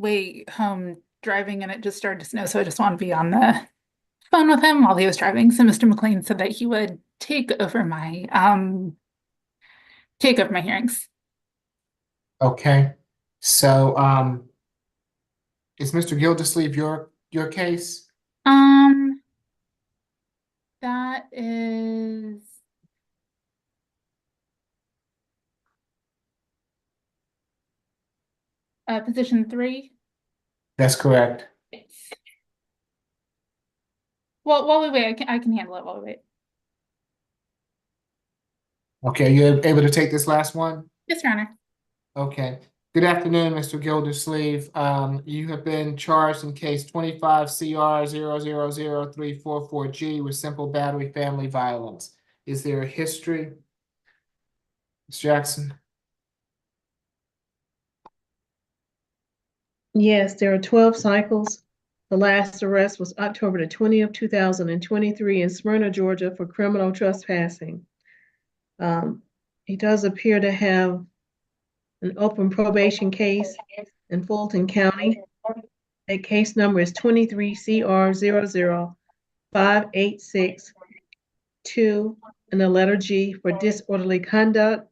way home driving and it just started to snow, so I just wanted to be on the phone with him while he was driving. So Mr. McLean said that he would take over my hearings. Okay. So, is Mr. Gildersleeve your case? Um, that is position three. That's correct. Well, while we wait, I can handle it while we wait. Okay, you able to take this last one? Yes, Your Honor. Okay. Good afternoon, Mr. Gildersleeve. You have been charged in case 25 CR 0000344G with simple battery family violence. Is there a history, Ms. Jackson? Yes, there are 12 cycles. The last arrest was October the 20th, 2023 in Smyrna, Georgia for criminal trespassing. He does appear to have an open probation case in Fulton County. That case number is 23 CR 00586-2 and the letter G for disorderly conduct.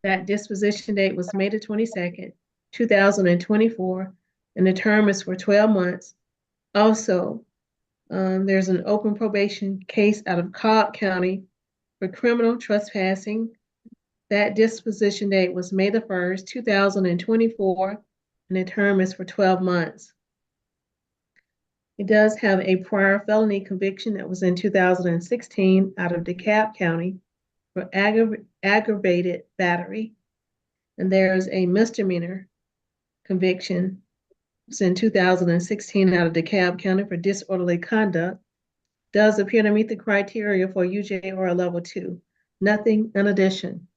That disposition date was May the 22nd, 2024, and the term is for 12 months. Also, there's an open probation case out of Cobb County for criminal trespassing. That disposition date was May the 1st, 2024, and the term is for 12 months. He does have a prior felony conviction that was in 2016 out of DeKalb County for aggravated battery. And there's a misdemeanor conviction. It's in 2016 out of DeKalb County for disorderly conduct. Does appear to meet the criteria for UJ or a level 2. Nothing in addition.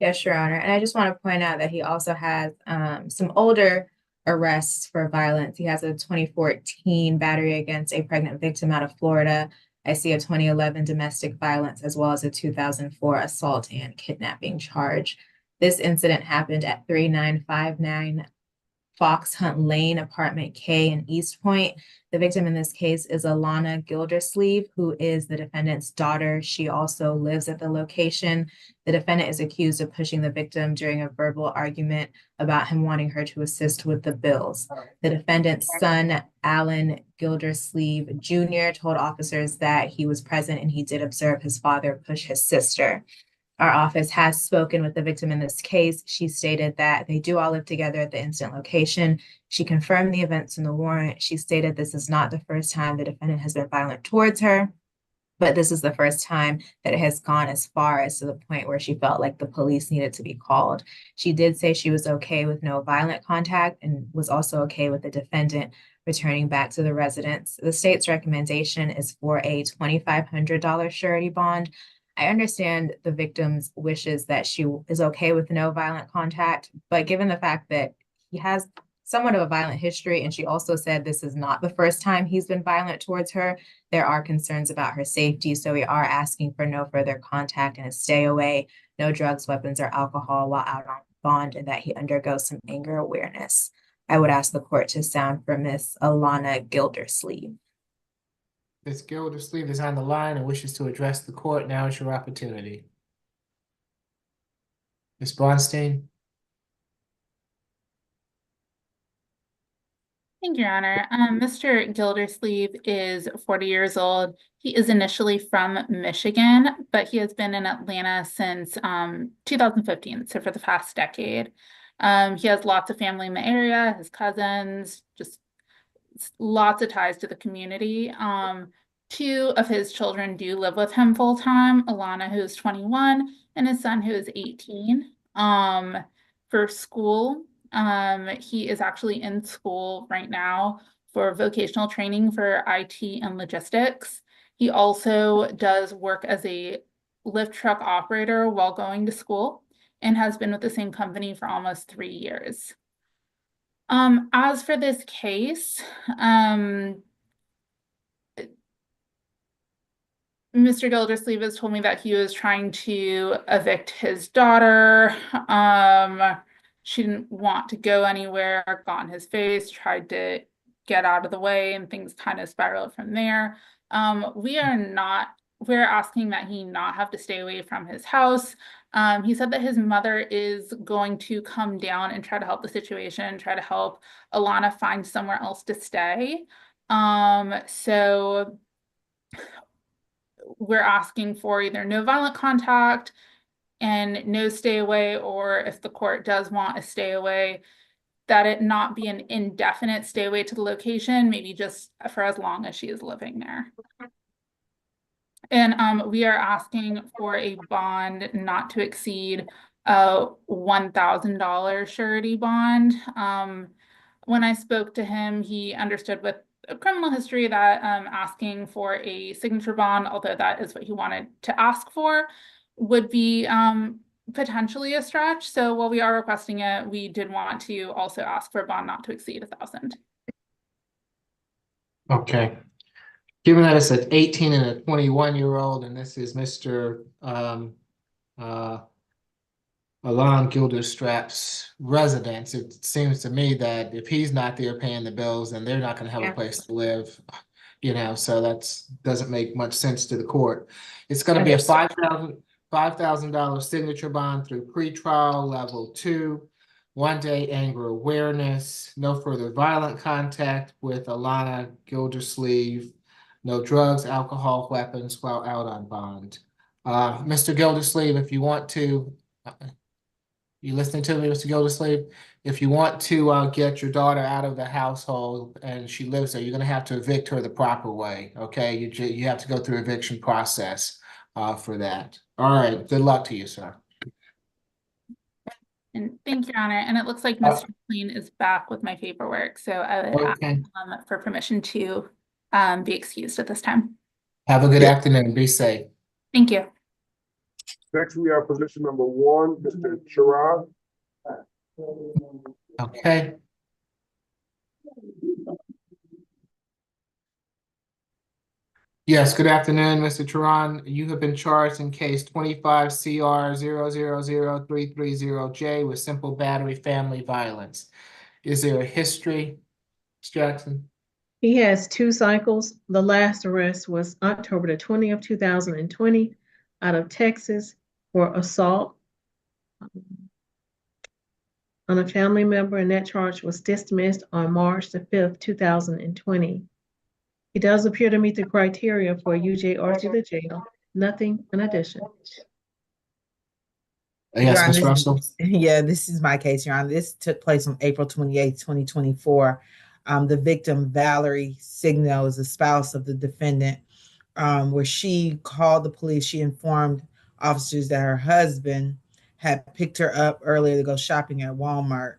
Yes, Your Honor. And I just want to point out that he also has some older arrests for violence. He has a 2014 battery against a pregnant victim out of Florida. I see a 2011 domestic violence as well as a 2004 assault and kidnapping charge. This incident happened at 3959 Fox Hunt Lane, apartment K in East Point. The victim in this case is Alana Gildersleeve, who is the defendant's daughter. She also lives at the location. The defendant is accused of pushing the victim during a verbal argument about him wanting her to assist with the bills. The defendant's son, Alan Gildersleeve Jr., told officers that he was present and he did observe his father push his sister. Our office has spoken with the victim in this case. She stated that they do all live together at the incident location. She confirmed the events in the warrant. She stated this is not the first time the defendant has been violent towards her, but this is the first time that it has gone as far as to the point where she felt like the police needed to be called. She did say she was okay with no violent contact and was also okay with the defendant returning back to the residence. The state's recommendation is for a $2,500 surety bond. I understand the victim's wishes that she is okay with no violent contact, but given the fact that he has somewhat of a violent history, and she also said this is not the first time he's been violent towards her, there are concerns about her safety. So we are asking for no further contact and a stay away, no drugs, weapons, or alcohol while out on bond, and that he undergo some anger awareness. I would ask the court to sound for Miss Alana Gildersleeve. Ms. Gildersleeve is on the line and wishes to address the court. Now is your opportunity. Ms. Bronstein? Thank you, Your Honor. Mr. Gildersleeve is 40 years old. He is initially from Michigan, but he has been in Atlanta since 2015, so for the past decade. He has lots of family in the area, his cousins, just lots of ties to the community. Two of his children do live with him full time, Alana, who is 21, and his son, who is 18. For school, he is actually in school right now for vocational training for IT and logistics. He also does work as a lift truck operator while going to school and has been with the same company for almost 3 years. As for this case, Mr. Gildersleeve has told me that he was trying to evict his daughter. She didn't want to go anywhere, got in his face, tried to get out of the way, and things kind of spiraled from there. We're asking that he not have to stay away from his house. He said that his mother is going to come down and try to help the situation, try to help Alana find somewhere else to stay. So we're asking for either no violent contact and no stay away, or if the court does want a stay away, that it not be an indefinite stay away to the location, maybe just for as long as she is living there. And we are asking for a bond not to exceed a $1,000 surety bond. When I spoke to him, he understood with a criminal history that asking for a signature bond, although that is what he wanted to ask for, would be potentially a stretch. So while we are requesting it, we did want to also ask for a bond not to exceed $1,000. Okay. Given that it's an 18 and a 21-year-old, and this is Mr. Alon Gilderstrap's residence, it seems to me that if he's not there paying the bills, then they're not going to have a place to live. So doesn't make much sense to the court. It's going to be a $5,000 signature bond through pretrial level 2, 1-day anger awareness, no further violent contact with Alana Gildersleeve, no drugs, alcohol, weapons while out on bond. Mr. Gildersleeve, if you want to, you listening to me, Mr. Gildersleeve? If you want to get your daughter out of the household and she lives there, you're going to have to evict her the proper way. Okay, you have to go through eviction process for that. All right. Good luck to you, sir. And thank you, Your Honor. And it looks like Mr. McLean is back with my paperwork, so I would ask for permission to be excused at this time. Have a good afternoon. Be safe. Thank you. Next, we have position number 1, Mr. Chiron. Okay. Yes, good afternoon, Mr. Chiron. You have been charged in case 25 CR 0000330J with simple battery family violence. Is there a history, Ms. Jackson? He has 2 cycles. The last arrest was October the 20th, 2020, out of Texas for assault on a family member, and that charge was dismissed on March the 5th, 2020. He does appear to meet the criteria for UJR to the jail. Nothing in addition. Yes, Ms. Russell. Yeah, this is my case, Your Honor. This took place on April 28th, 2024. The victim, Valerie Signo, is the spouse of the defendant, where she called the police. She informed officers that her husband had picked her up earlier to go shopping at Walmart.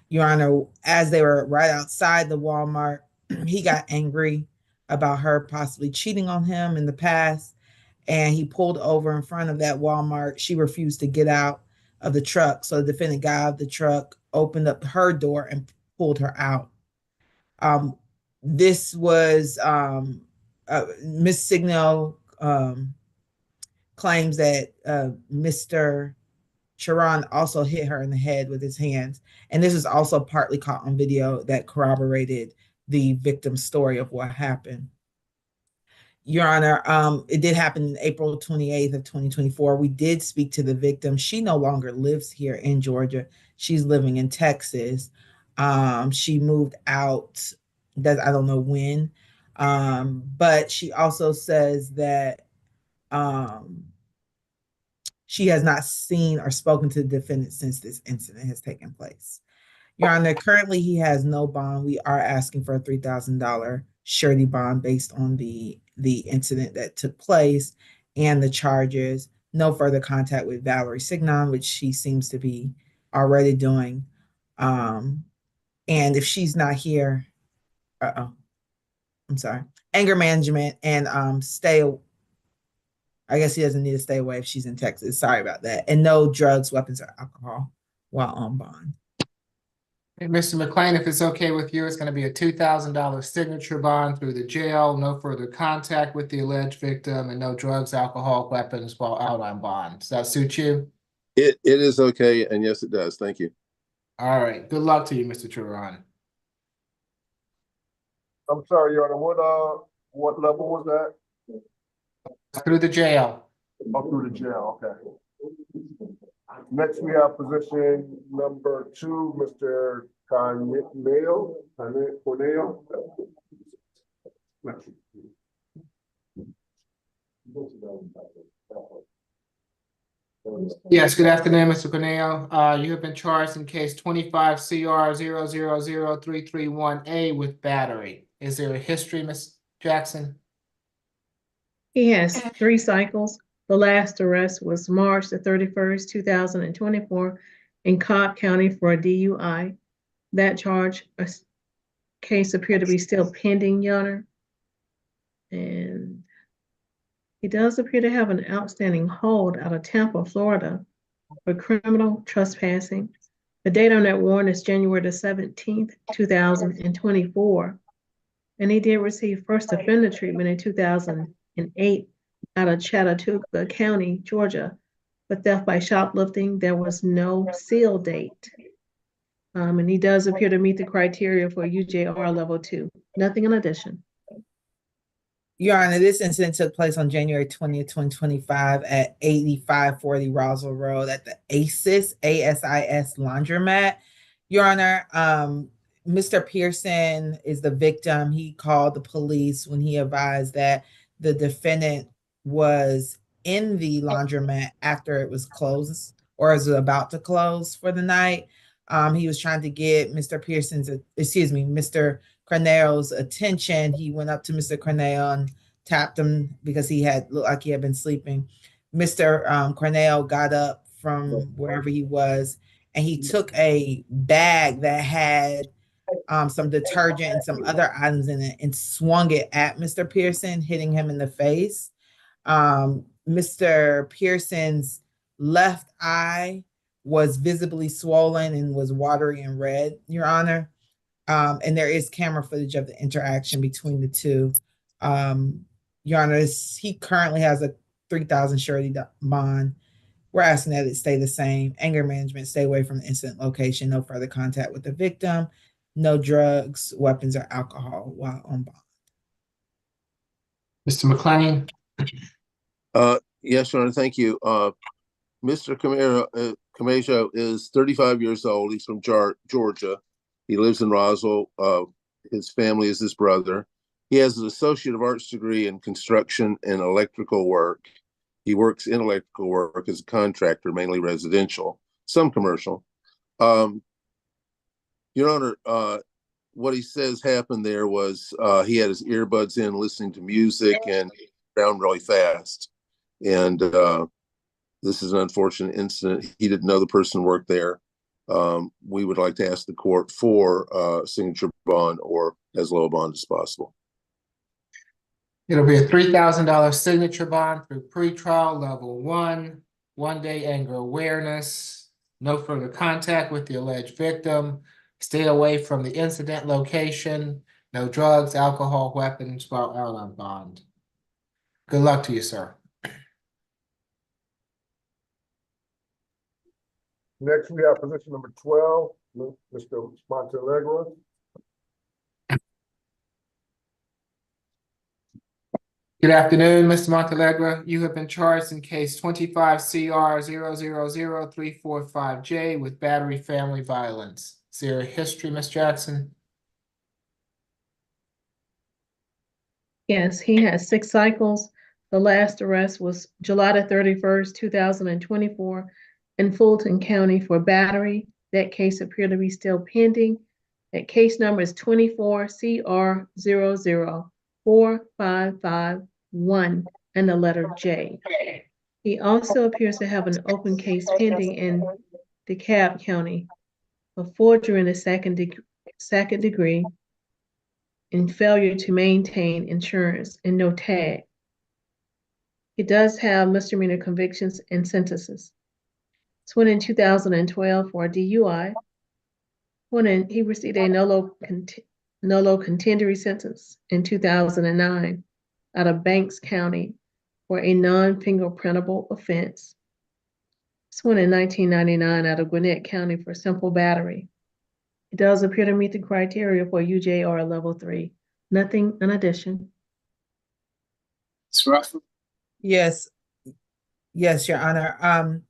Your Honor, as they were right outside the Walmart, he got angry about her possibly cheating on him in the past, and he pulled over in front of that Walmart. She refused to get out of the truck, so the defendant got out of the truck, opened up her door, and pulled her out. This was Miss Signo claims that Mr. Chiron also hit her in the head with his hands, and this is also partly caught on video that corroborated the victim's story of what happened. Your Honor, it did happen in April 28th of 2024. We did speak to the victim. She no longer lives here in Georgia. She's living in Texas. She moved out, I don't know when, but she also says that she has not seen or spoken to the defendant since this incident has taken place. Your Honor, currently he has no bond. We are asking for a $3,000 surety bond based on the incident that took place and the charges. No further contact with Valerie Signon, which she seems to be already doing. And if she's not here, I'm sorry, anger management and I guess he doesn't need to stay away if she's in Texas. Sorry about that. And no drugs, weapons, or alcohol while on bond. Hey, Mr. McLean, if it's okay with you, it's going to be a $2,000 signature bond through the jail, no further contact with the alleged victim, and no drugs, alcohol, weapons while out on bond. Does that suit you? It is okay, and yes, it does. Thank you. All right, good luck to you, Mr. Truron. I'm sorry, Your Honor, what level was that? Through the jail. Up through the jail, okay. Next, we have position number 2, Mr. Cornell. Yes, good afternoon, Mr. Cornell. You have been charged in case 25 CR 0000331A with battery. Is there a history, Ms. Jackson? He has 3 cycles. The last arrest was March the 31st, 2024 in Cobb County for a DUI. That case appeared to be still pending, Your Honor. And he does appear to have an outstanding hold out of Tampa, Florida for criminal trespassing. The date on that warrant is January the 17th, 2024. And he did receive first offender treatment in 2008 out of Chattahoochee County, Georgia, for theft by shoplifting. There was no seal date. And he does appear to meet the criteria for UJR level 2. Nothing in addition. Your Honor, this incident took place on January 20th, 2025 at 8540 Roswell Road at the ASIS laundromat. Your Honor, Mr. Pearson is the victim. He called the police when he advised that the defendant was in the laundromat after it was closed or was about to close for the night. He was trying to get Mr. Cornell's attention. He went up to Mr. Cornell and tapped him because he looked like he had been sleeping. Mr. Cornell got up from wherever he was and he took a bag that had some detergent and some other items in it and swung it at Mr. Pearson, hitting him in the face. Mr. Pearson's left eye was visibly swollen and was watery and red, Your Honor. And there is camera footage of the interaction between the two. Your Honor, he currently has a $3,000 surety bond. We're asking that it stay the same. Anger management, stay away from the incident location, no further contact with the victim, no drugs, weapons, or alcohol while on bond. Mr. McLean? Yes, Your Honor, thank you. Mr. Camacho is 35 years old. He's from Georgia. He lives in Roswell. His family is his brother. He has an Associate of Arts degree in construction and electrical work. He works in electrical work as a contractor, mainly residential, some commercial. Your Honor, what he says happened there was he had his earbuds in listening to music and down really fast. And this is an unfortunate incident. He didn't know the person worked there. We would like to ask the court for signature bond or as low a bond as possible. It'll be a $3,000 signature bond through pretrial level 1, 1-day anger awareness, no further contact with the alleged victim, stay away from the incident location, no drugs, alcohol, weapons while out on bond. Good luck to you, sir. Next, we have position number 12, Mr. Montalegre. Good afternoon, Mr. Montalegre. You have been charged in case 25 CR 000345J with battery family violence. Is there a history, Ms. Jackson? Yes, he has 6 cycles. The last arrest was July the 31st, 2024 in Fulton County for battery. That case appeared to be still pending. That case number is 24 CR 00455 and the letter J. He also appears to have an open case pending in DeKalb County for forgery in the second degree and failure to maintain insurance and no tag. He does have misdemeanor convictions and sentences. It's one in 2012 for a DUI. He received a nolo contendory sentence in 2009 out of Banks County for a non-fingerprintable offense. Sworn in 1999 out of Gwinnett County for simple battery. It does appear to meet the criteria for UJR level 3. Nothing in addition. Ms. Russell? Yes, yes, Your Honor.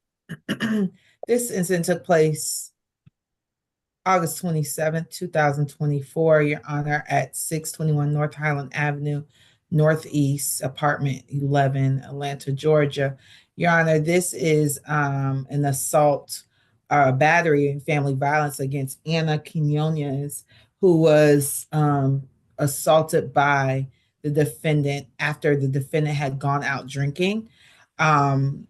This incident took place August 27th, 2024, Your Honor, at 621 North Highland Avenue, Northeast, apartment 11, Atlanta, Georgia. Your Honor, this is an assault, battery, and family violence against Anna Quinones, who was assaulted by the defendant after the defendant had gone out drinking. And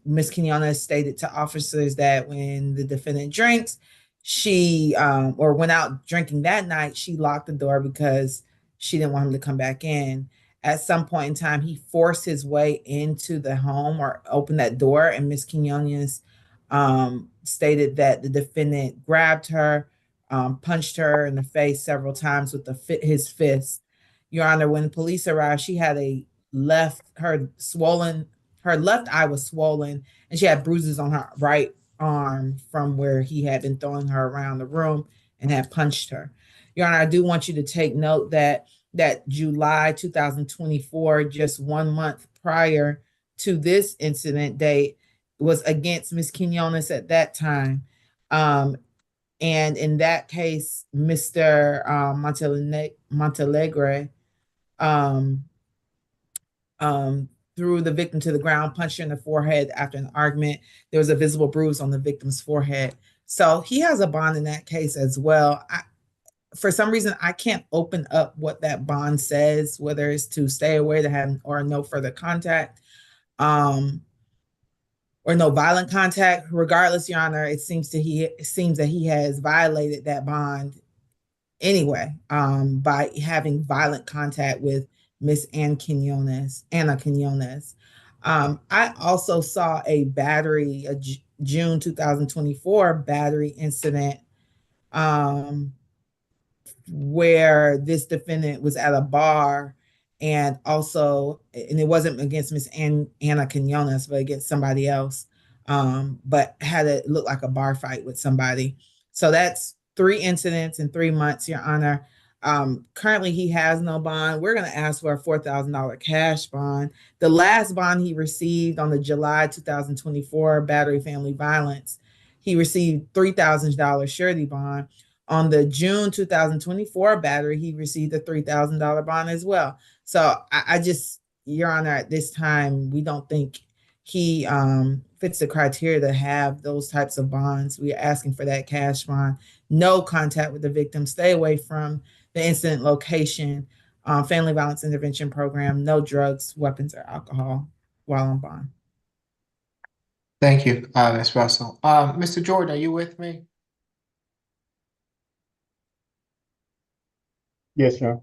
Ms. Quinones stated to officers that when the defendant drinks, she or went out drinking that night, she locked the door because she didn't want him to come back in. At some point in time, he forced his way into the home or opened that door, and Miss Quinones stated that the defendant grabbed her, punched her in the face several times with his fist. Your Honor, when police arrived, she had her left eye was swollen, and she had bruises on her right arm from where he had been throwing her around the room and had punched her. Your Honor, I do want you to take note that July 2024, just 1 month prior to this incident date, was against Ms. Quinones at that time. And in that case, Mr. Montalegre threw the victim to the ground, punched her in the forehead after an argument. There was a visible bruise on the victim's forehead. So he has a bond in that case as well. For some reason, I can't open up what that bond says, whether it's to stay away to have or no further contact, or no violent contact. Regardless, Your Honor, it seems that he has violated that bond anyway, by having violent contact with Miss Anna Quinones. I also saw a June 2024 battery incident, where this defendant was at a bar, and it wasn't against Miss Anna Quinones, but against somebody else, but had it look like a bar fight with somebody. So that's 3 incidents in 3 months, Your Honor. Currently, he has no bond. We're going to ask for a $4,000 cash bond. The last bond he received on the July 2024 battery family violence, he received $3,000 surety bond. On the June 2024 battery, he received a $3,000 bond as well. So I just, Your Honor, at this time, we don't think he fits the criteria to have those types of bonds. We are asking for that cash bond. No contact with the victim. Stay away from the incident location. Family violence intervention program. No drugs, weapons, or alcohol while on bond. Thank you, Ms. Russell. Mr. Jordan, are you with me? Yes, sir.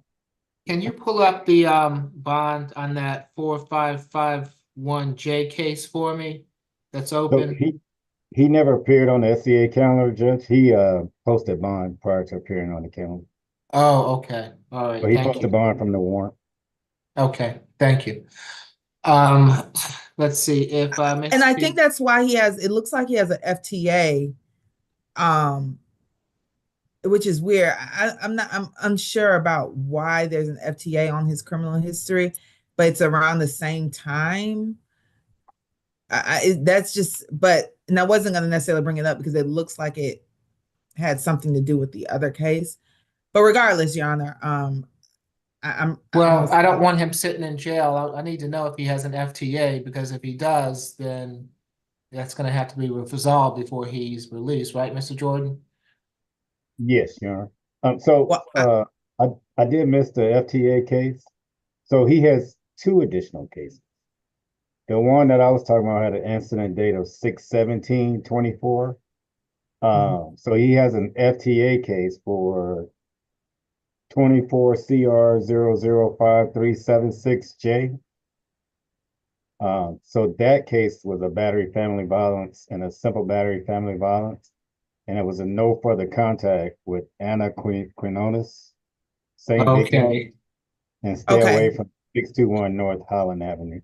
Can you pull up the bond on that 4551J case for me that's So open? he never appeared on the SCA calendar, Judge. He posted bond prior to appearing on the calendar. Oh, okay. All right. But he Thank posted you. bond from the warrant. Okay, thank you. Let's see if And I think that's why it looks like he has an FTA, which is weird. I'm unsure about why there's an FTA on his criminal history, but it's around the same time. That's just, and I wasn't going to necessarily bring it up because it looks like it had something to do with the other case. But regardless, Your Honor, I don't want him sitting in jail. I need to know if he has an FTA, because if he does, then that's going to have to be resolved before he's released, right, Mr. Jordan? Yes, Your Honor. I did miss the FTA case. So he has 2 additional cases. The one that I was talking about had an incident date of 6/17/24. So he has an FTA case for 24 CR 005376J. So that case was a battery family violence and a simple battery family violence. And it was a no further contact with Anna Quinones. Same victim. Okay. And stay away from 621 North Highland Avenue.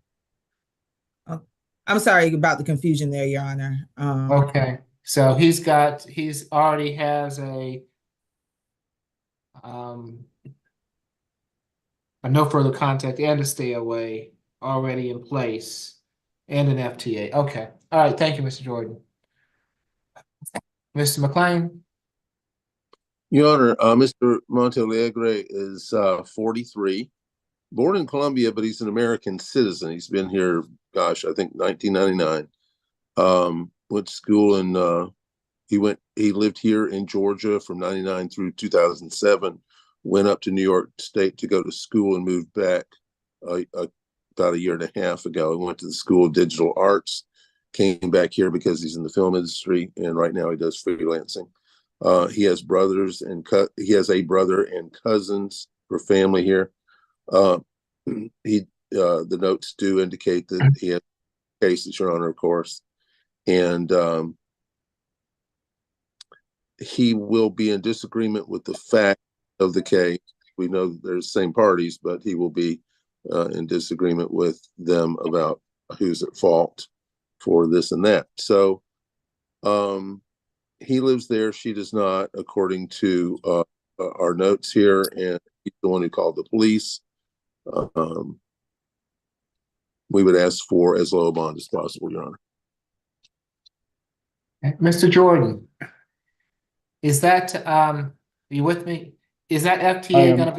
I'm sorry about the confusion there, Your Honor. Okay, so he's already has um, a no further contact and a stay away already in place and an FTA. Okay, all right, thank you, Mr. Jordan. Mr. McLean? Your Honor, Mr. Montealegre is 43, born in Colombia, but he's an American citizen. He's been here, gosh, I think 1999. Went to school in he lived here in Georgia from 99 through 2007, went up to New York State to go to school and moved back about a year and a half ago. He went to the School of Digital Arts, came back here because he's in the film industry, and right now he does freelancing. He has brothers and he has a brother and cousins for family here. The notes do indicate that he has cases, Your Honor, of course, and he will be in disagreement with the fact of the case. We know they're the same parties, but he will be in disagreement with them about who's at fault for this and that. So he lives there. She does not, according to our notes here, and he's the one who called the police. We would ask for as low a bond as possible, Your Honor. Mr. Jordan, is that are you with me? Is that FTA going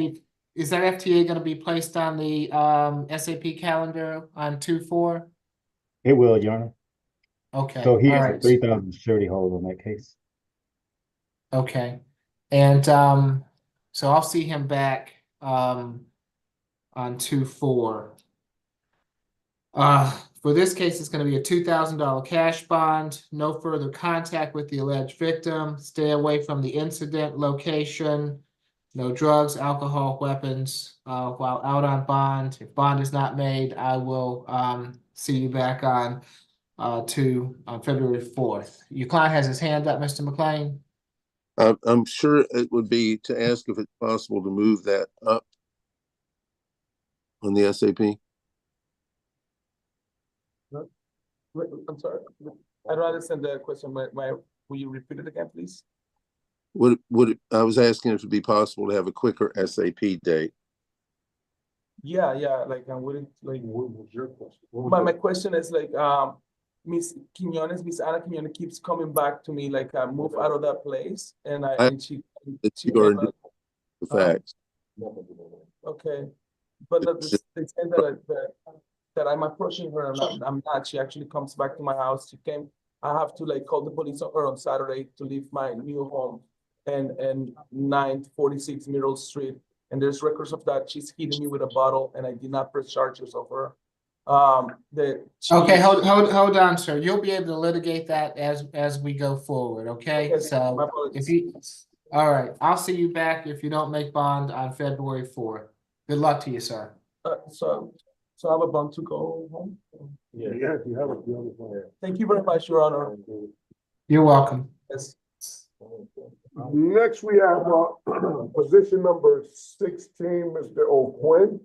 to be placed on the SAP calendar on 2/4? It will, Your Honor. Okay. So he all has right. a 3,000 surety hold on that case. Okay. And so I'll see him back on 2/4. For this case, it's going to be a $2,000 cash bond, no further contact with the alleged victim, stay away from the incident location, no drugs, alcohol, weapons, while out on bond. If bond is not made, I will see you back on February 4th. Your client has his hand up, Mr. McLean. I'm sure it would be to ask if it's possible to move that up on the SAP. I'm sorry, I don't understand the question. Will you repeat it again, please? I was asking if it'd be possible to have a quicker SAP date. Yeah, like I'm willing to, like, what was your question? My question is like Miss Ana Quiñones keeps coming back to me, like I move out of that place and she the facts. Okay, but they say that I'm approaching her. I'm not. She actually comes back to my house. I have to like call the police on her on Saturday to leave my new home and 946 Middle Street. And there's records of that. She's hitting me with a bottle, and I did not press charges of her. Okay, hold on, sir. You'll be able to litigate that as we go forward. Okay, so all right, I'll see you back if you don't make bond on February 4th. Good luck to you, sir. So I have a bond to go home? Yeah, you have a. Thank you very much, Your Honor. You're welcome. Yes. Next, we have position number 16, Mr. O'Quinn.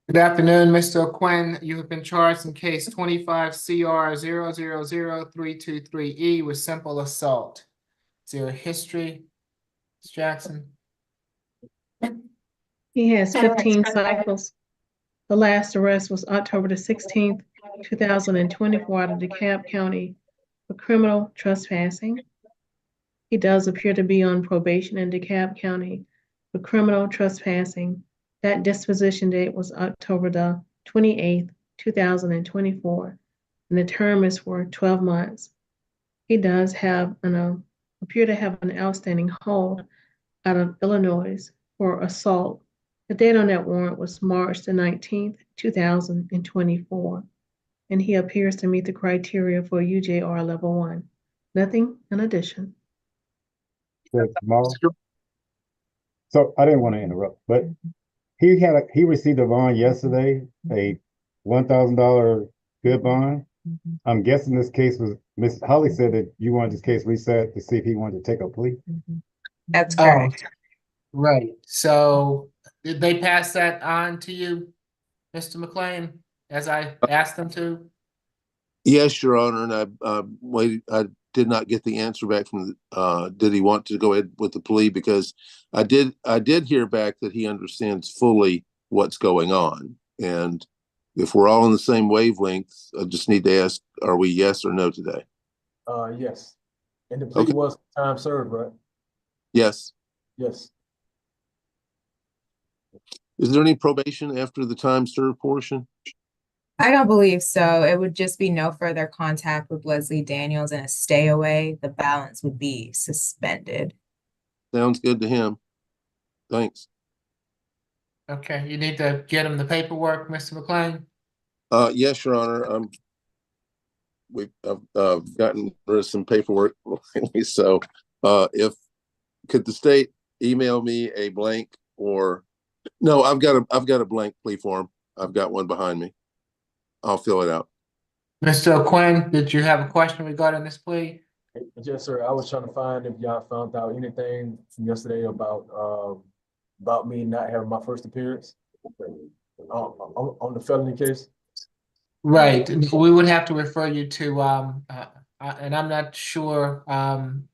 Good afternoon, Mr. O'Quinn. You have been charged in case 25 CR 0000323E with simple assault. Is there a history, Ms. Jackson? He has 15 cycles. The last arrest was October the 16th, 2024 out of DeKalb County for criminal trespassing. He does appear to be on probation in DeKalb County for criminal trespassing. That disposition date was October the 28th, 2024, and the term is for 12 months. He does have appear to have an outstanding hold out of Illinois for assault. The date on that warrant was March the 19th, 2024, and he appears to meet the criteria for UJR level 1. Nothing in addition. Tomorrow. So I didn't want to interrupt, but he received a bond yesterday, a $1,000 good bond. I'm guessing this case was, Miss Holly said that you wanted this case reset to see if he wanted to take a plea. That's Oh, correct. right. So did they pass that on to you, Mr. McLean, as I asked them to? Yes, Your Honor, and I waited. I did not get the answer back from. Did he want to go ahead with the plea? Because I did hear back that he understands fully what's going on, and if we're all on the same wavelength, I just need to ask: are we yes or no today? Yes. And the plea Okay. was time served, right? Yes. Yes. Is there any probation after the time served portion? I don't believe so. It would just be no further contact with Leslie Daniels and a stay away. The balance would be suspended. Sounds good to him. Thanks. Okay, you need to get him the paperwork, Mr. McLean? Yes, Your Honor. We've gotten rid of some paperwork lately, so if could the state email me a blank or no? I've got a blank plea form. I've got one behind me. I'll fill it out. Mr. O'Quinn, did you have a question regarding this plea? Yes, sir. I was trying to find if y'all found out anything from yesterday about me not having my first appearance on the felony case. Right, we would have to refer you to, and I'm not sure, I'll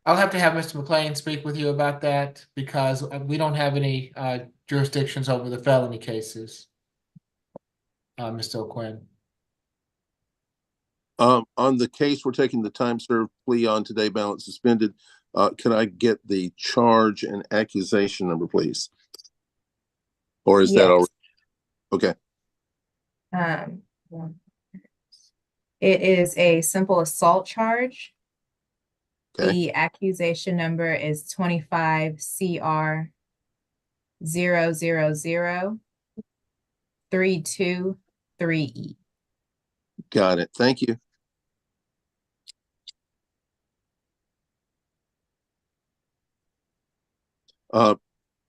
have to have Mr. McLean speak with you about that because we don't have any jurisdictions over the felony cases. Mr. O'Quinn. On the case we're taking the time served plea on today, balance suspended. Can I get the charge and accusation number, please? Or is that already? Okay. It is a simple assault charge. Okay. The accusation number is 25 CR 000 323E. Got it. Thank you.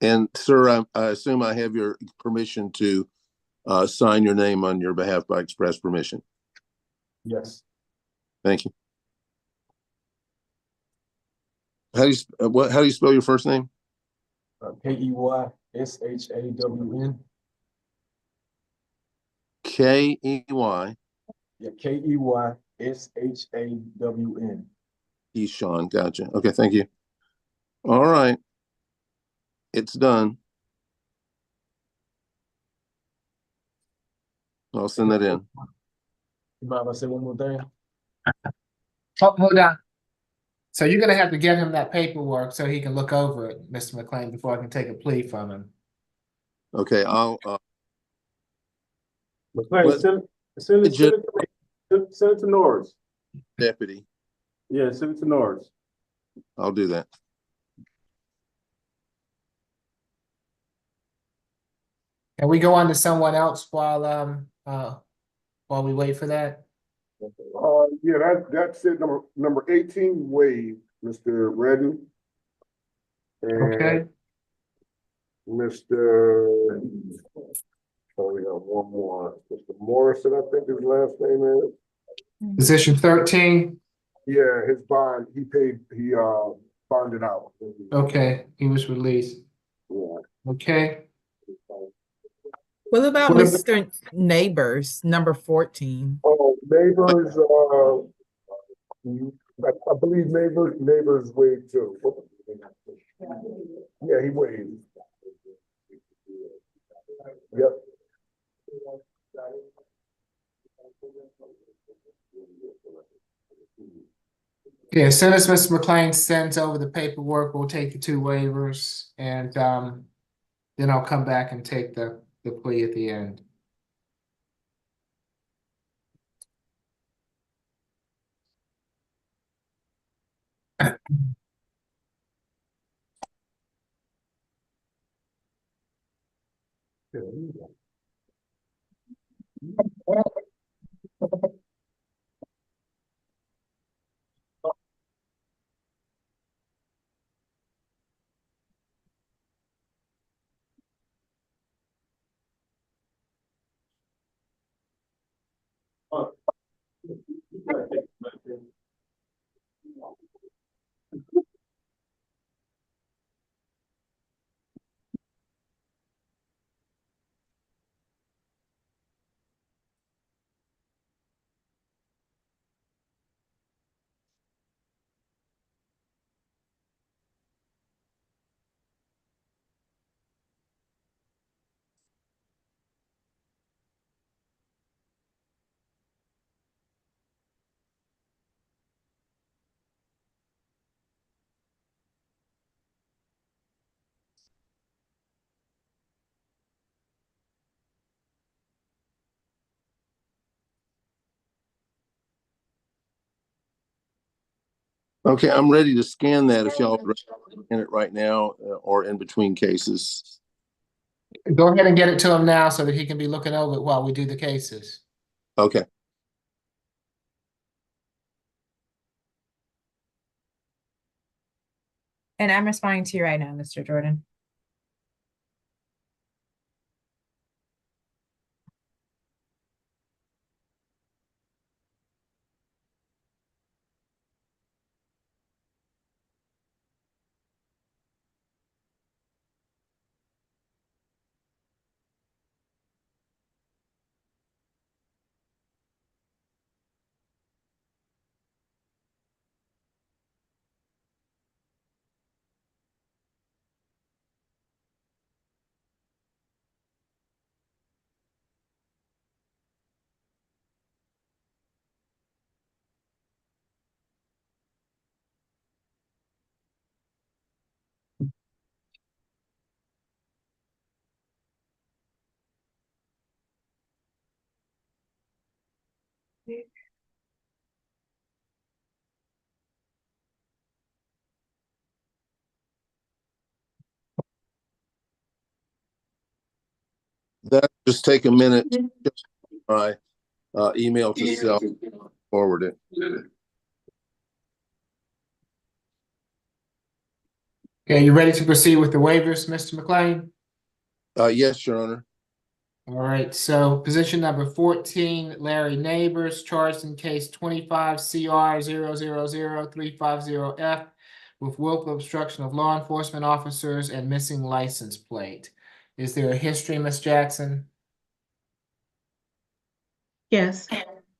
And sir, I assume I have your permission to sign your name on your behalf by express permission. Yes. Thank you. How do you spell your first name? KEYSHAWN. K-E-Y. Yeah, KEYSHAWN. Sean. Gotcha. Okay, thank you. All right. It's done. I'll send that in. You mind if I say one more thing? Oh, hold on. So you're gonna have to get him that paperwork so he can look over it, Mr. McLean, before I can take a plea from him. Okay, I'll McLean, send it to me. Send it to Norris. deputy. Yeah, send it to Norris. I'll do that. Can we go on to someone else while we wait for that? Yeah, that's it. Number 18, Wade, Mr. Redden. And Okay. Mr. Oh, we got one more. Mr. Morrison, I think his last name is. Position 13. Yeah, his bond, he bonded out. Okay, he was released. Yeah. Okay. What about What Mr. Neighbors, number 14? Oh, Neighbors, I believe Neighbors Wade too. Yeah, he waived. Yep. Yeah, as soon as Mr. McLean sends over the paperwork, we'll take the 2 waivers and then I'll come back and take the plea at the end. Okay, I'm ready to scan that if y'all are in it right now or in between cases. Go ahead and get it to him now so that he can be looking over it while we do the cases. Okay. And I'm responding to you right now, Mr. Jordan. That just take a minute. My email to self forward it. Okay, you ready to proceed with the waivers, Mr. McLean? Yes, Your Honor. All right, so position number 14, Larry Neighbors, charged in case 25 CR 0000350F with willful obstruction of law enforcement officers and missing license plate. Is there a history, Ms. Jackson? Yes,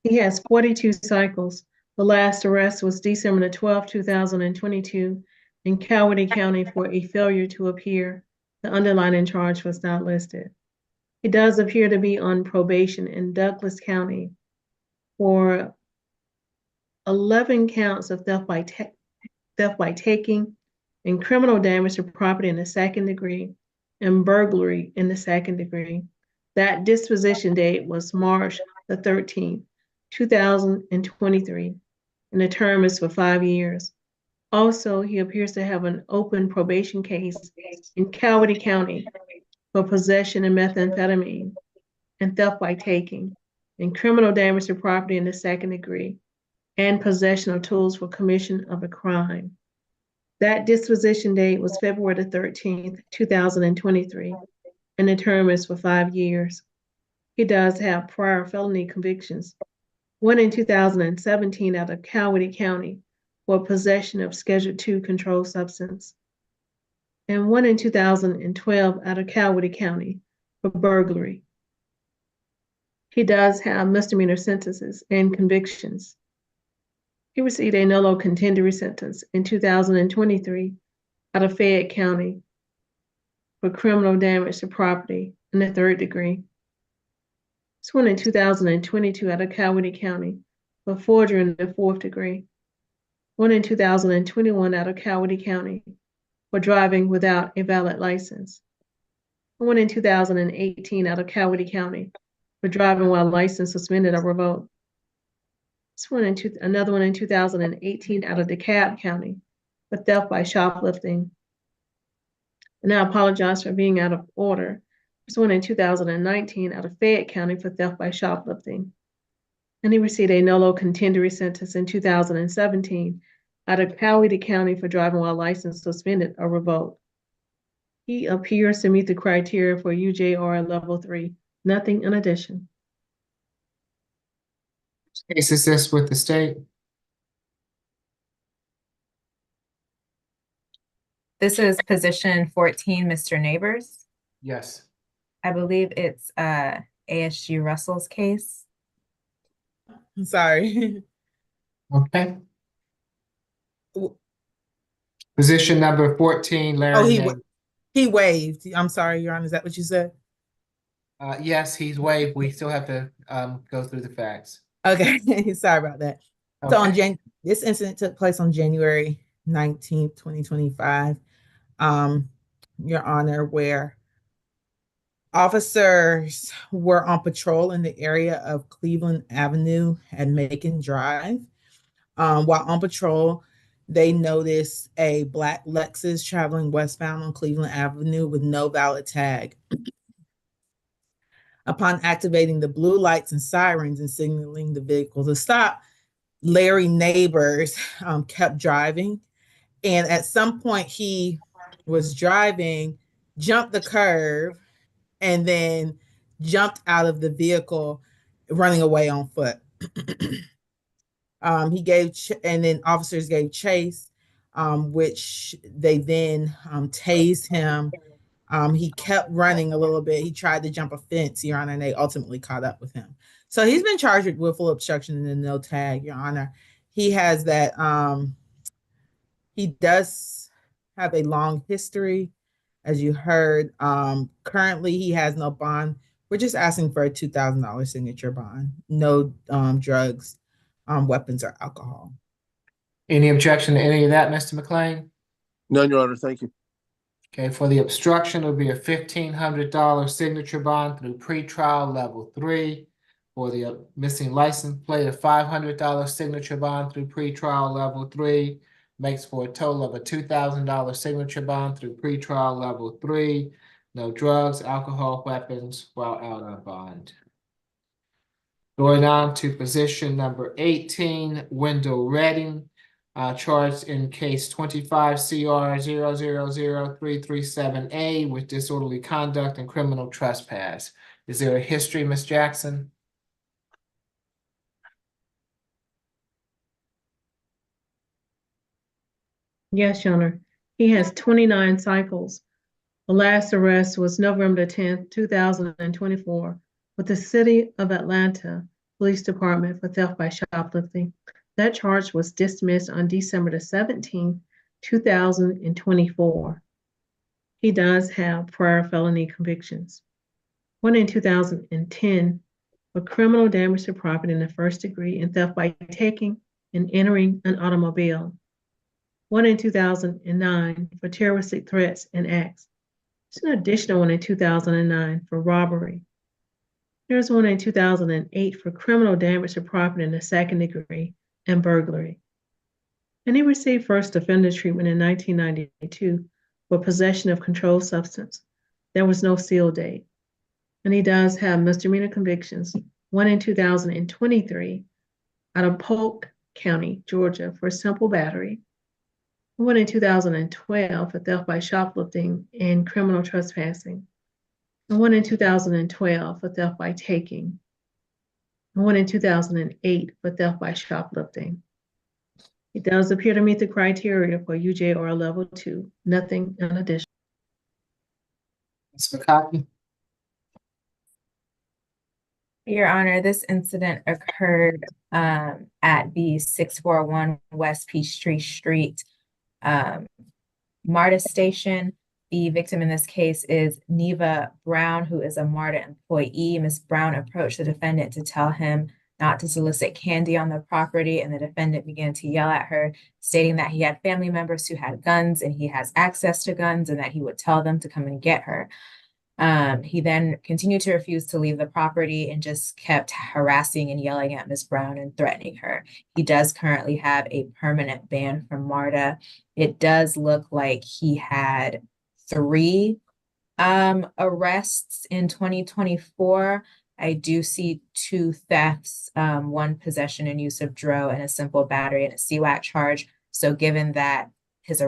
he has 42 cycles. The last arrest was December the 12th, 2022 in Cowardly County for a failure to appear. The underlying charge was not listed. He does appear to be on probation in Douglas County for 11 counts of theft by taking and criminal damage to property in the second degree and burglary in the second degree. That disposition date was March the 13th, 2023, and the term is for 5 years. Also, he appears to have an open probation case in Cowardly County for possession of methamphetamine and theft by taking and criminal damage to property in the second degree and possession of tools for commission of a crime. That disposition date was February the 13th, 2023, and the term is for 5 years. He does have prior felony convictions, one in 2017 out of Cowardly County for possession of Schedule II controlled substance, and one in 2012 out of Cowardly County for burglary. He does have misdemeanor sentences and convictions. He received a nolo contendere sentence in 2023 out of Fayette County for criminal damage to property in the third degree. This one in 2022 out of Cowardly County for forgery in the fourth degree. One in 2021 out of Cowardly County for driving without a valid license. One in 2018 out of Cowardly County for driving while license suspended or revoked. Another one in 2018 out of DeKalb County for theft by shoplifting. And I apologize for being out of order. This one in 2019 out of Fayette County for theft by shoplifting. And he received a nolo contendere sentence in 2017 out of Cowardly County for driving while license suspended or revoked. He appears to meet the criteria for UJR level 3, nothing in addition. Case is this with the state? This is position 14, Mr. Neighbors. Yes. I believe it's ASG Russell's case. I'm sorry. Okay. W- Position number 14, Oh, Larry Neighbors. he waived. I'm sorry, Your Honor. Is that what you said? Yes, he's waived. We still have to go through the facts. Okay, sorry about that. So on Okay. this incident took place on January 19th, 2025. Your Honor, where officers were on patrol in the area of Cleveland Avenue and Macon Drive. While on patrol, they noticed a black Lexus traveling westbound on Cleveland Avenue with no valid tag. Upon activating the blue lights and sirens and signaling the vehicle to stop, Larry Neighbors kept driving. And at some point, he was driving, jumped the curve, and then jumped out of the vehicle, running away on foot. And then officers gave chase, which they then tased him. He kept running a little bit. He tried to jump a fence, Your Honor, and they ultimately caught up with him. So he's been charged with willful obstruction and no tag, Your Honor. He has that. He does have a long history, as you heard. Currently, he has no bond. We're just asking for a $2,000 signature bond. No drugs, weapons, or alcohol. Any objection to any of that, Mr. McLean? None, Your Honor. Thank you. Okay, for the obstruction, it'll be a $1,500 signature bond through pretrial level 3. For the missing license plate, a $500 signature bond through pretrial level 3. Makes for a total of a $2,000 signature bond through pretrial level 3. No drugs, alcohol, weapons while out on bond. Going on to position number 18, Wendell Redding. Charged in case 25 CR 0000337A with disorderly conduct and criminal trespass. Is there a history, Ms. Jackson? Yes, Your Honor. He has 29 cycles. The last arrest was November 10th, 2024, with the City of Atlanta Police Department for theft by shoplifting. That charge was dismissed on December the 17th, 2024. He does have prior felony convictions. One in 2010 for criminal damage to property in the first degree and theft by taking and entering an automobile. One in 2009 for terroristic threats and acts. There's an additional one in 2009 for robbery. There's one in 2008 for criminal damage to property in the second degree and burglary. And he received first offender treatment in 1992 for possession of controlled substance. There was no seal date. And he does have misdemeanor convictions, one in 2023 out of Polk County, Georgia, for simple battery, one in 2012 for theft by shoplifting and criminal trespassing, and one in 2012 for theft by taking, and one in 2008 for theft by shoplifting. It does appear to meet the criteria for UJR level 2, nothing in addition. Ms. McCockey? Your Honor, this incident occurred at the 641 West Peachtree Street MARTA station. The victim in this case is Neva Brown, who is a MARTA employee. Ms. Brown approached the defendant to tell him not to solicit candy on the property, and the defendant began to yell at her, stating that he had family members who had guns and he has access to guns and that he would tell them to come and get her. He then continued to refuse to leave the property and just kept harassing and yelling at Ms. Brown and threatening her. He does currently have a permanent ban from MARTA. It does look like he had 3 arrests in 2024. I do see 2 thefts, 1 possession and use of dro, and a simple battery and a CWAC charge. So given that his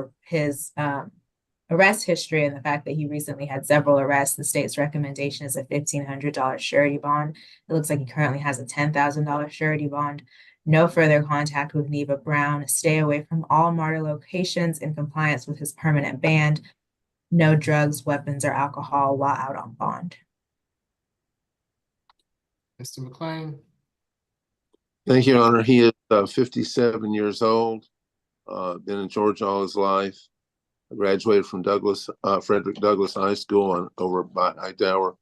arrest history and the fact that he recently had several arrests, the state's recommendation is a $1,500 surety bond. It looks like he currently has a $10,000 surety bond. No further contact with Neva Brown. Stay away from all MARTA locations in compliance with his permanent ban. No drugs, weapons, or alcohol while out on bond. Mr. McLean? Thank you, Your Honor. He is 57 years old, been in Georgia all his life. Graduated from Frederick Douglass High School over by Hightower.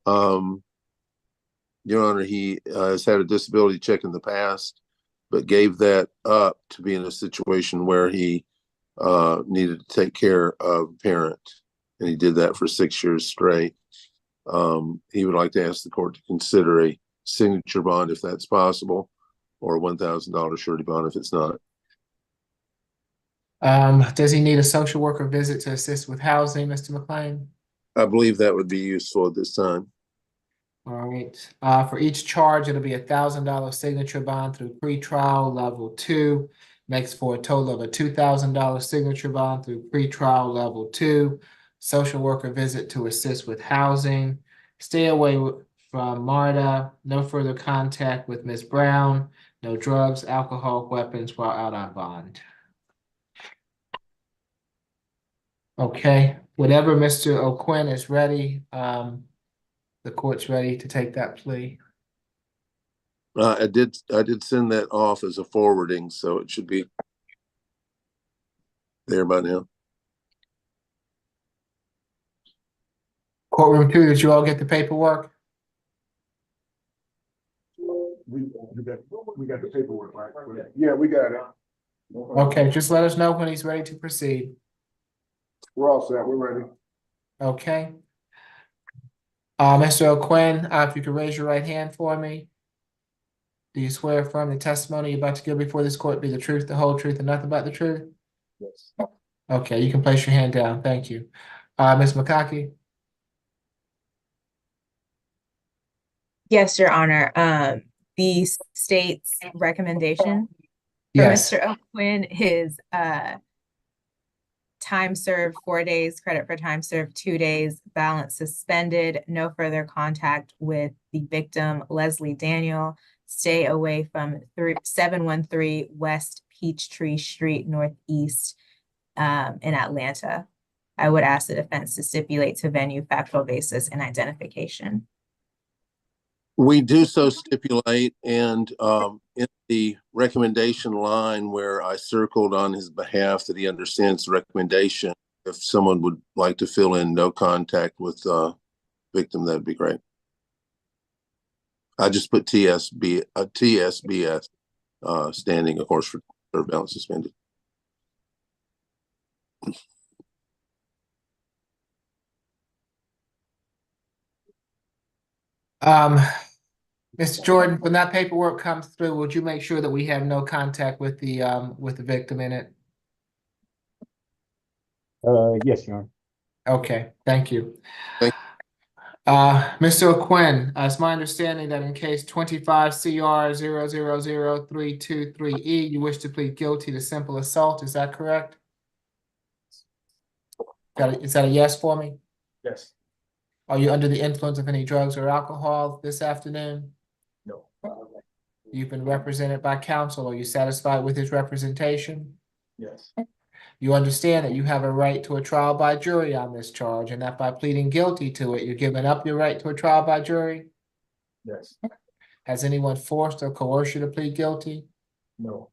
Your Honor, he has had a disability check in the past, but gave that up to be in a situation where he needed to take care of a parent, and he did that for 6 years straight. He would like to ask the court to consider a signature bond if that's possible, or a $1,000 surety bond if it's not. Does he need a social worker visit to assist with housing, Mr. McLean? I believe that would be useful at this time. All right. For each charge, it'll be $1,000 signature bond through pretrial level 2. Makes for a total of a $2,000 signature bond through pretrial level 2. Social worker visit to assist with housing. Stay away from MARTA. No further contact with Ms. Brown. No drugs, alcohol, weapons while out on bond. Okay, whenever Mr. O'Quinn is ready, the court's ready to take that plea. I did send that off as a forwarding, so it should be there by now. Courtroom 2, did you all get the paperwork? We got the paperwork, right? Yeah, we got it. Okay, just let us know when he's ready to proceed. We're all set, we're ready. Okay. Mr. O'Quinn, if you could raise your right hand for me. Do you swear affirm the testimony you're about to give before this court be the truth, the whole truth, and nothing but the truth? Yes. Okay, you can place your hand down. Thank you. Ms. McCockey? Yes, Your Honor. The state's recommendation for Yes. Mr. O'Quinn is time served 4 days, credit for time served 2 days, balance suspended, no further contact with the victim, Leslie Daniel. Stay away from 713 West Peachtree Street Northeast in Atlanta. I would ask the defense to stipulate to venue, factual basis, and identification. We do so stipulate, and in the recommendation line where I circled on his behalf that he understands the recommendation, if someone would like to fill in no contact with victim, that'd be great. I just put TSBS, standing, of course, for balance suspended. Mr. Jordan, when that paperwork comes through, would you make sure that we have no contact with the victim in it? Yes, Your Honor. Okay, thank you. Thank Mr. O'Quinn, it's my understanding that in case 25 CR 000323E, you wish to plead guilty to simple assault. Is that correct? Is that a yes for me? Yes. Are you under the influence of any drugs or alcohol this afternoon? No. You've been represented by counsel. Are you satisfied with his representation? Yes. You understand that you have a right to a trial by jury on this charge, and that by pleading guilty to it, you're giving up your right to a trial by jury? Yes. Has anyone forced or coerced you to plead guilty? No.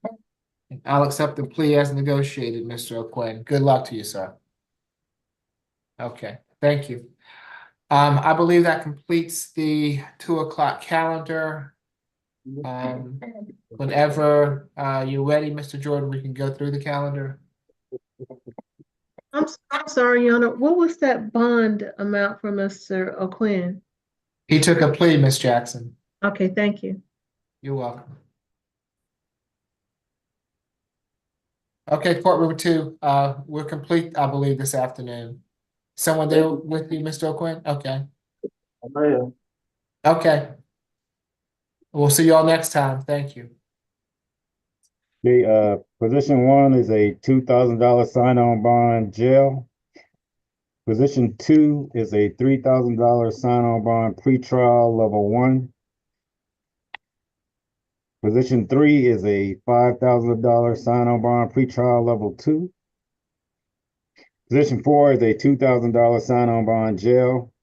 I'll accept the plea as negotiated, Mr. O'Quinn. Good luck to you, sir. Okay, thank you. I believe that completes the 2 o'clock calendar. Whenever you're ready, Mr. Jordan, we can go through the calendar. I'm sorry, Your Honor. What was that bond amount for Mr. O'Quinn? He took a plea, Ms. Jackson. Okay, thank you. You're welcome. Okay, courtroom 2, we're complete, I believe, this afternoon. Someone there with you, Mr. O'Quinn? Okay. Okay. We'll see you all next time. Thank you. The position 1 is a $2,000 sign-on bond jail. Position 2 is a $3,000 sign-on bond pretrial level 1. Position 3 is a $5,000 sign-on bond pretrial level 2. Position 4 is a $2,000 sign-on bond jail.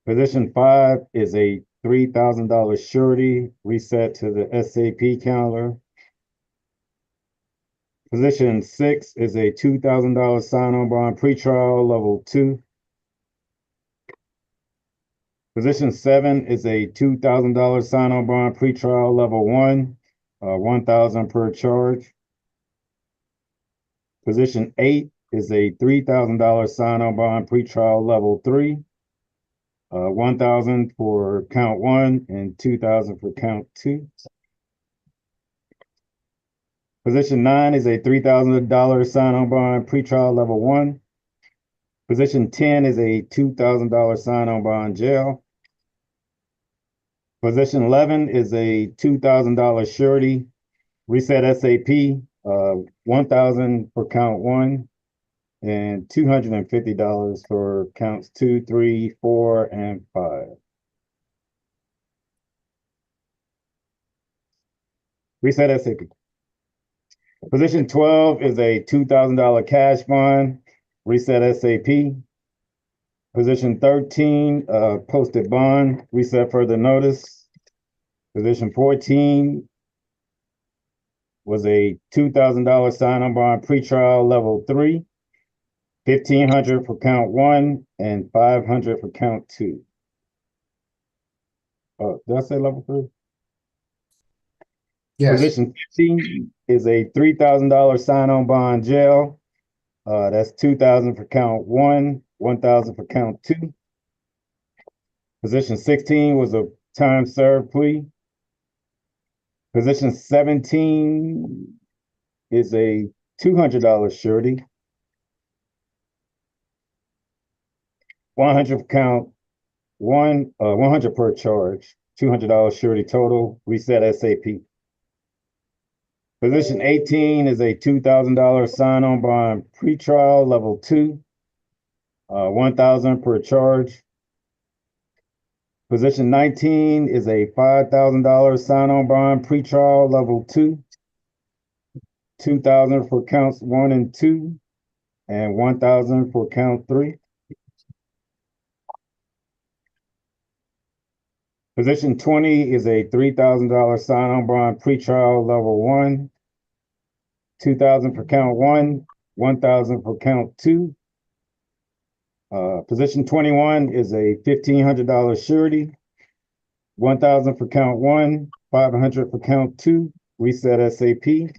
Position 5 is a $3,000 surety reset to the SAP calendar. Position 6 is a $2,000 sign-on bond pretrial level 2. Position 7 is a $2,000 sign-on bond pretrial level 1, $1,000 per charge. Position 8 is a $3,000 sign-on bond pretrial level 3, $1,000 for count 1 and $2,000 for count 2. Position 9 is a $3,000 sign-on bond pretrial level 1. Position 10 is a $2,000 sign-on bond jail. Position 11 is a $2,000 surety reset SAP, $1,000 for count 1 and $250 for counts 2, 3, 4, and 5. Reset SAP. Position 12 is a $2,000 cash bond, reset SAP. Position 13, posted bond, reset further notice. Position 14 was a $2,000 sign-on bond pretrial level 3, $1,500 for count 1 and $500 for count 2. Did I say level 3? Yes. Position 15 is a $3,000 sign-on bond jail. That's $2,000 for count 1, $1,000 for count 2. Position 16 was a time served plea. Position 17 is a $200 surety. 100 for count 1, 100 per charge, $200 surety total, reset SAP. Position 18 is a $2,000 sign-on bond pretrial level 2, $1,000 per charge. Position 19 is a $5,000 sign-on bond pretrial level 2, $2,000 for counts 1 and 2, and $1,000 for count 3. Position 20 is a $3,000 sign-on bond pretrial level 1, $2,000 for count 1, $1,000 for count 2. Position 21 is a $1,500 surety, $1,000 for count 1, $500 for count 2, reset SAP.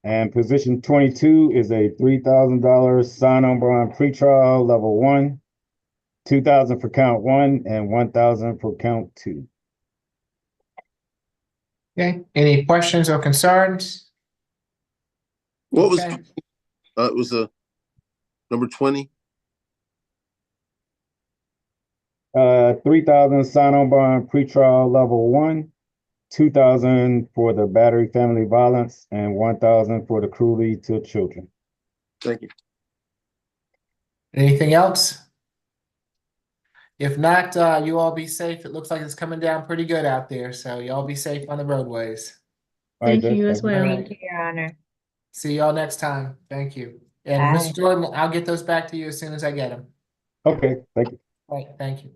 And position 22 is a $3,000 sign-on bond pretrial level 1, $2,000 for count 1 and $1,000 for count 2. Okay, any questions or concerns? What was, Okay. it was a number 20? 3,000 sign-on bond pretrial level 1, 2,000 for the battery family violence, and 1,000 for the cruelty to children. Thank you. Anything else? If not, you all be safe. It looks like it's coming down pretty good out there, so y'all be safe on the roadways. All right, Thank you Judge, as well. Alright. Thank you, Your Honor. See y'all next time. Thank you. And Bye. Mr. Jordan, I'll get those back to you as soon as I get them. Okay, thank you. All right, thank you.